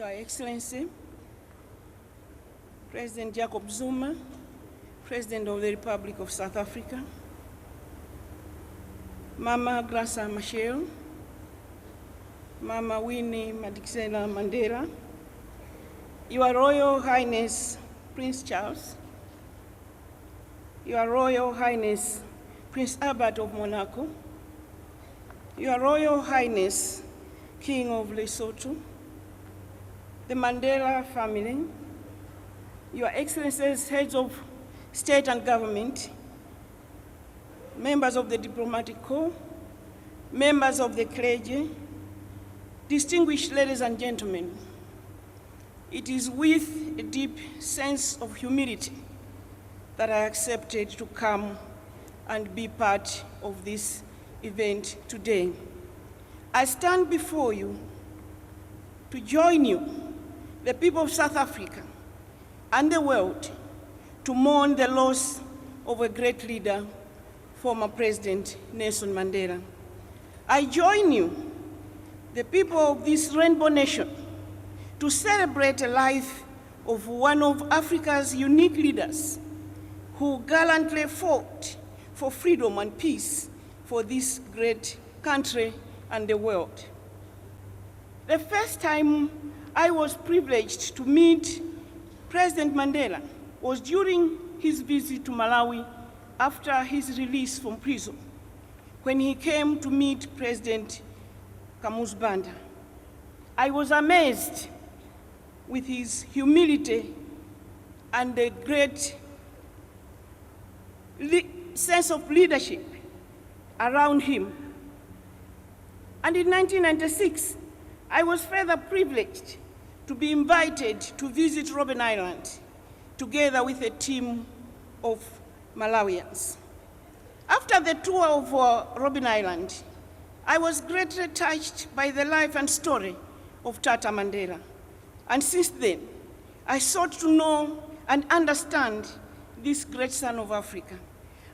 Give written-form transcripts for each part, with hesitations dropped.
Your Excellency, President Jacob Zuma, President of the Republic of South Africa, Mama Graça Machel, Mama Winnie Madikizela Mandela, Your Royal Highness Prince Charles, Your Royal Highness Prince Albert of Monaco, Your Royal Highness King of Lesotho, the Mandela family, Your Excellencies, heads of state and government, members of the diplomatic corps, members of the clergy, distinguished ladies and gentlemen, it is with a deep sense of humility that I accepted to come and be part of this event today. I stand before you to join you, the people of South Africa and the world, to mourn the loss of a great leader, former President Nelson Mandela. I join you, the people of this rainbow nation, to celebrate a life of one of Africa's unique leaders who gallantly fought for freedom and peace for this great country and the world. The first time I was privileged to meet President Mandela was during his visit to Malawi after his release from prison, when he came to meet President Joyce Banda. I was amazed with his humility and the great sense of leadership around him. And in 1996, I was further privileged to be invited to visit Robben Island together with a team of Malawians. After the tour of Robben Island, I was greatly touched by the life and story of Tata Mandela. And since then, I sought to know and understand this great son of Africa.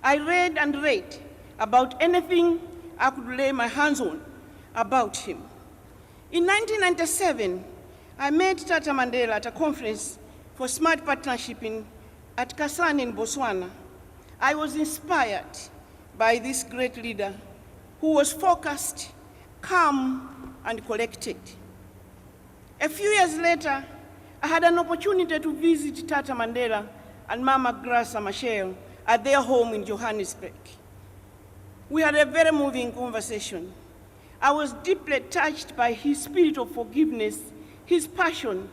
I read and read about anything I could lay my hands on about him. In 1997, I met Tata Mandela at a conference for smart partnership at Kasane in Botswana. I was inspired by this great leader who was focused, calm, and collected. A few years later, I had an opportunity to visit Tata Mandela and Mama Graça Machel at their home in Johannesburg. We had a very moving conversation. I was deeply touched by his spirit of forgiveness, his passion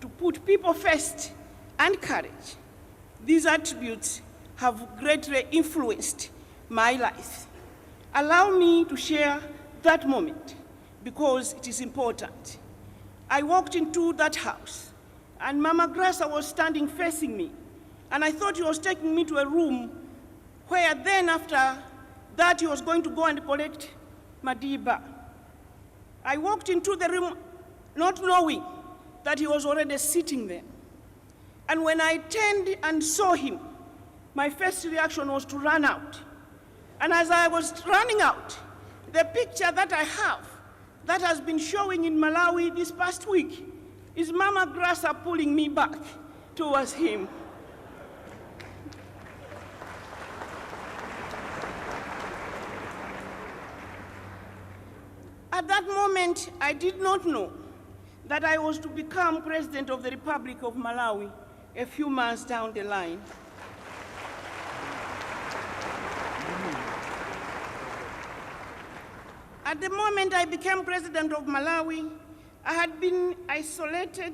to put people first, and courage. These attributes have greatly influenced my life. Allow me to share that moment because it is important. I walked into that house and Mama Graça was standing facing me, and I thought he was taking me to a room where then after that he was going to go and collect Madiba. I walked into the room not knowing that he was already sitting there. And when I turned and saw him, my first reaction was to run out. And as I was running out, the picture that I have that has been showing in Malawi this past week is Mama Graça pulling me back towards him. At that moment, I did not know that I was to become President of the Republic of Malawi a few months down the line. At the moment I became President of Malawi, I had been isolated,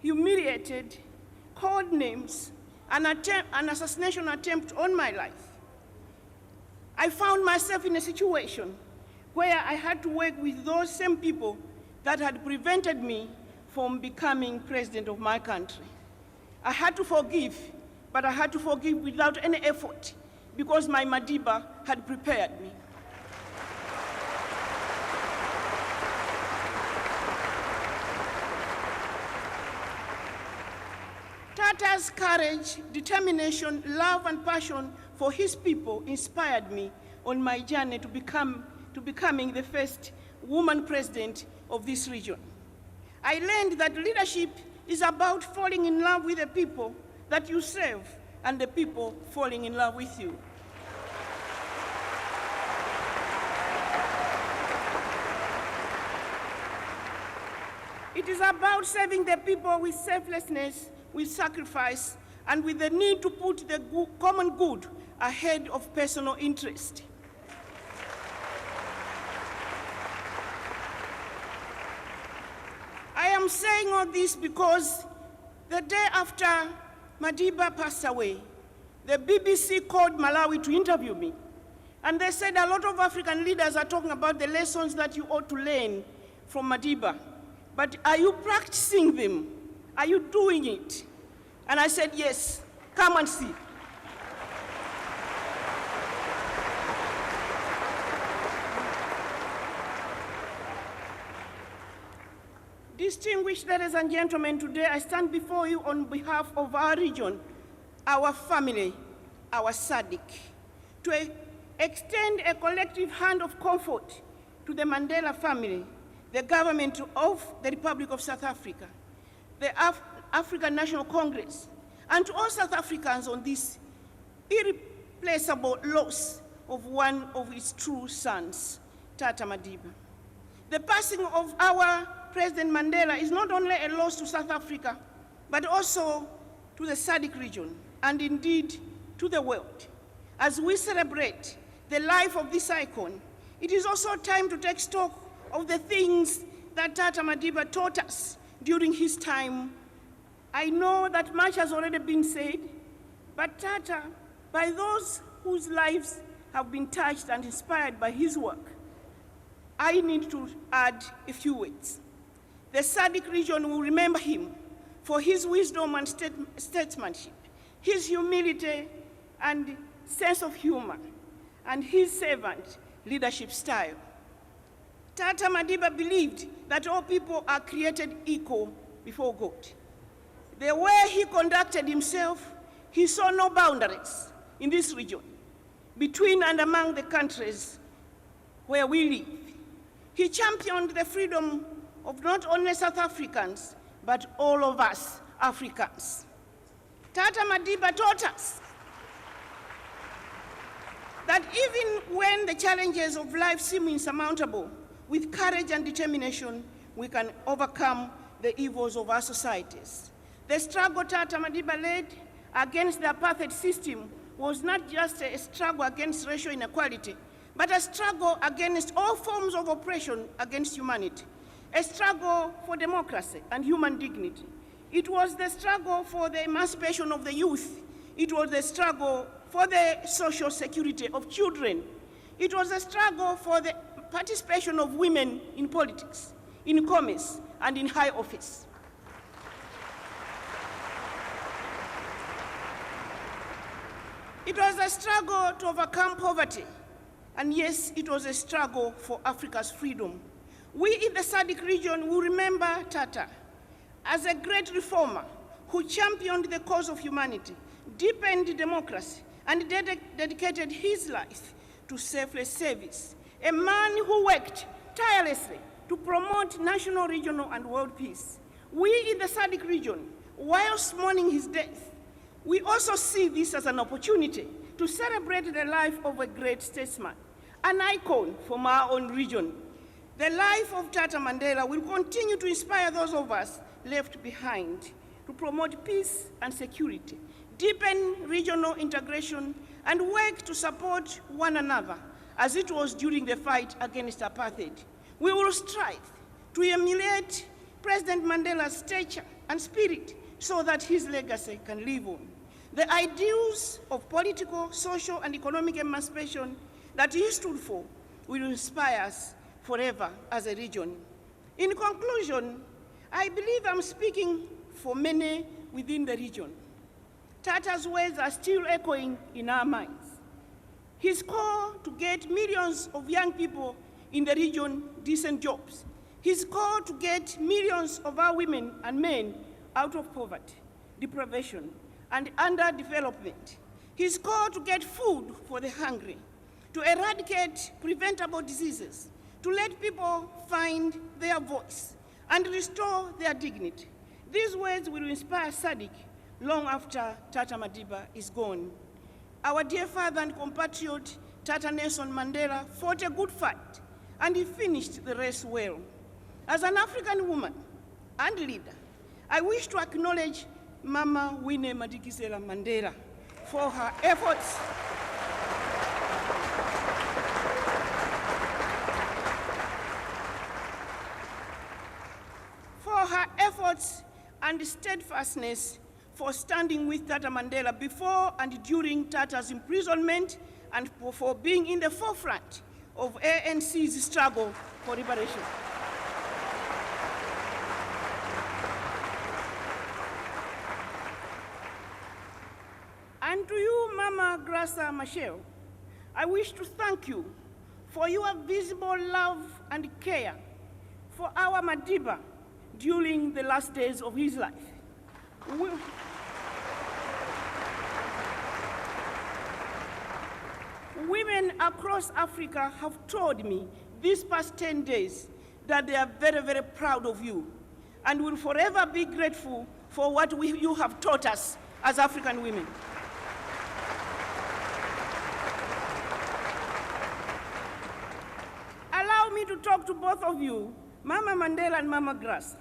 humiliated, called names, an assassination attempt on my life. I found myself in a situation where I had to work with those same people that had prevented me from becoming president of my country. I had to forgive, but I had to forgive without any effort because my Madiba had prepared me. Tata's courage, determination, love, and passion for his people inspired me on my journey to becoming the first woman president of this region. I learned that leadership is about falling in love with the people that you serve and the people falling in love with you. It is about serving the people with selflessness, with sacrifice, and with the need to put the common good ahead of personal interest. I am saying all this because the day after Madiba passed away, the BBC called Malawi to interview me. And they said a lot of African leaders are talking about the lessons that you ought to learn from Madiba. But are you practicing them? Are you doing it? And I said, yes, come and see. Distinguished ladies and gentlemen, today I stand before you on behalf of our region, our family, our SADC, to extend a collective hand of comfort to the Mandela family, the government of the Republic of South Africa, the African National Congress, and to all South Africans on this irreplaceable loss of one of its true sons, Tata Madiba. The passing of our President Mandela is not only a loss to South Africa, but also to the SADC region, and indeed to the world. As we celebrate the life of this icon, it is also time to take stock of the things that Tata Madiba taught us during his time. I know that much has already been said, but Tata, by those whose lives have been touched and inspired by his work, I need to add a few words. The SADC region will remember him for his wisdom and statesmanship, his humility and sense of humor, and his servant leadership style. Tata Madiba believed that all people are created equal before God. The way he conducted himself, he saw no boundaries in this region, between and among the countries where we live. He championed the freedom of not only South Africans, but all of us Africans. Tata Madiba taught us that even when the challenges of life seem insurmountable, with courage and determination, we can overcome the evils of our societies. The struggle Tata Madiba led against the apartheid system was not just a struggle against racial inequality, but a struggle against all forms of oppression against humanity, a struggle for democracy and human dignity. It was the struggle for the emancipation of the youth. It was the struggle for the social security of children. It was a struggle for the participation of women in politics, in commerce, and in high office. It was a struggle to overcome poverty, and yes, it was a struggle for Africa's freedom. We in the SADC region will remember Tata as a great reformer who championed the cause of humanity, deepened democracy, and dedicated his life to selfless service. A man who worked tirelessly to promote national, regional, and world peace. We in the SADC region, whilst mourning his death, we also see this as an opportunity to celebrate the life of a great statesman, an icon from our own region. The life of Tata Mandela will continue to inspire those of us left behind to promote peace and security, deepen regional integration, and work to support one another, as it was during the fight against apartheid. We will strive to emulate President Mandela's stature and spirit so that his legacy can live on. The ideals of political, social, and economic emancipation that he stood for will inspire us forever as a region. In conclusion, I believe I'm speaking for many within the region. Tata's words are still echoing in our minds. His call to get millions of young people in the region decent jobs. His call to get millions of our women and men out of poverty, deprivation, and underdevelopment. His call to get food for the hungry, to eradicate preventable diseases, to let people find their voice, and restore their dignity. These words will inspire SADC long after Tata Madiba is gone. Our dear father and compatriot, Tata Nelson Mandela, fought a good fight, and he finished the race well. As an African woman and leader, I wish to acknowledge Mama Winnie Madikizela Mandela for her efforts and steadfastness for standing with Tata Mandela before and during Tata's imprisonment, and for being in the forefront of ANC's struggle for liberation. And to you, Mama Graça Machel, I wish to thank you for your visible love and care for our Madiba during the last days of his life. Women across Africa have told me these past 10 days that they are very, very proud of you and will forever be grateful for what you have taught us as African women. Allow me to talk to both of you, Mama Mandela and Mama Graça,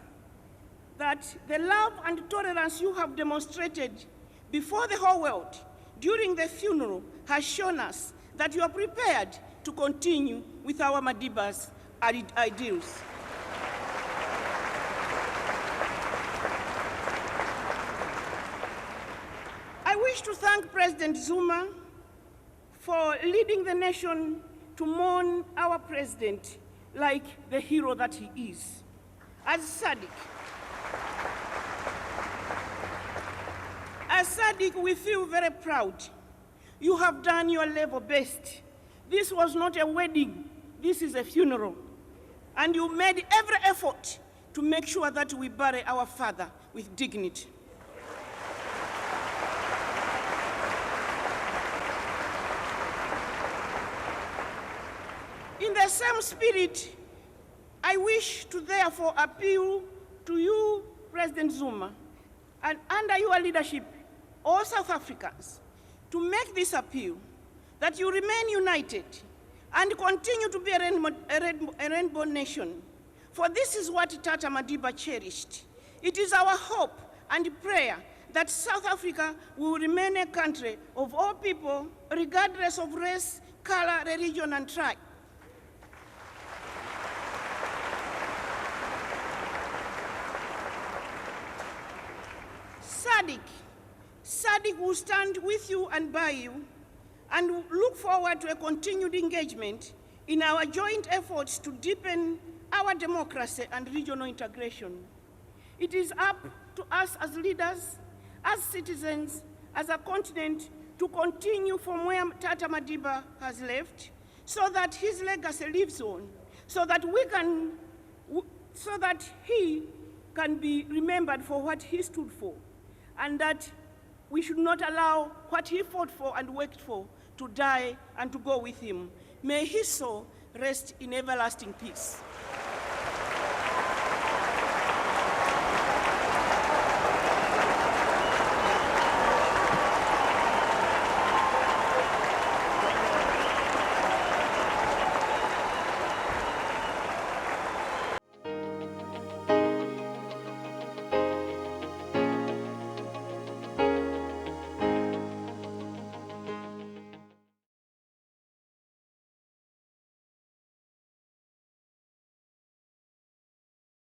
that the love and tolerance you have demonstrated before the whole world during the funeral has shown us that you are prepared to continue with our Madiba's ideals. I wish to thank President Zuma for leading the nation to mourn our president like the hero that he is. As SADC, we feel very proud. You have done your level best. This was not a wedding, this is a funeral. And you made every effort to make sure that we bury our father with dignity. In the same spirit, I wish to therefore appeal to you, President Zuma, and under your leadership, all South Africans, to make this appeal that you remain united and continue to be a rainbow nation. For this is what Tata Madiba cherished. It is our hope and prayer that South Africa will remain a country of all people, regardless of race, color, religion, and tribe. SADC will stand with you and by you, and look forward to a continued engagement in our joint efforts to deepen our democracy and regional integration. It is up to us as leaders, as citizens, as a continent, to continue from where Tata Madiba has left, so that his legacy lives on, so that he can be remembered for what he stood for, and that we should not allow what he fought for and worked for to die and to go with him. May his soul rest in everlasting peace.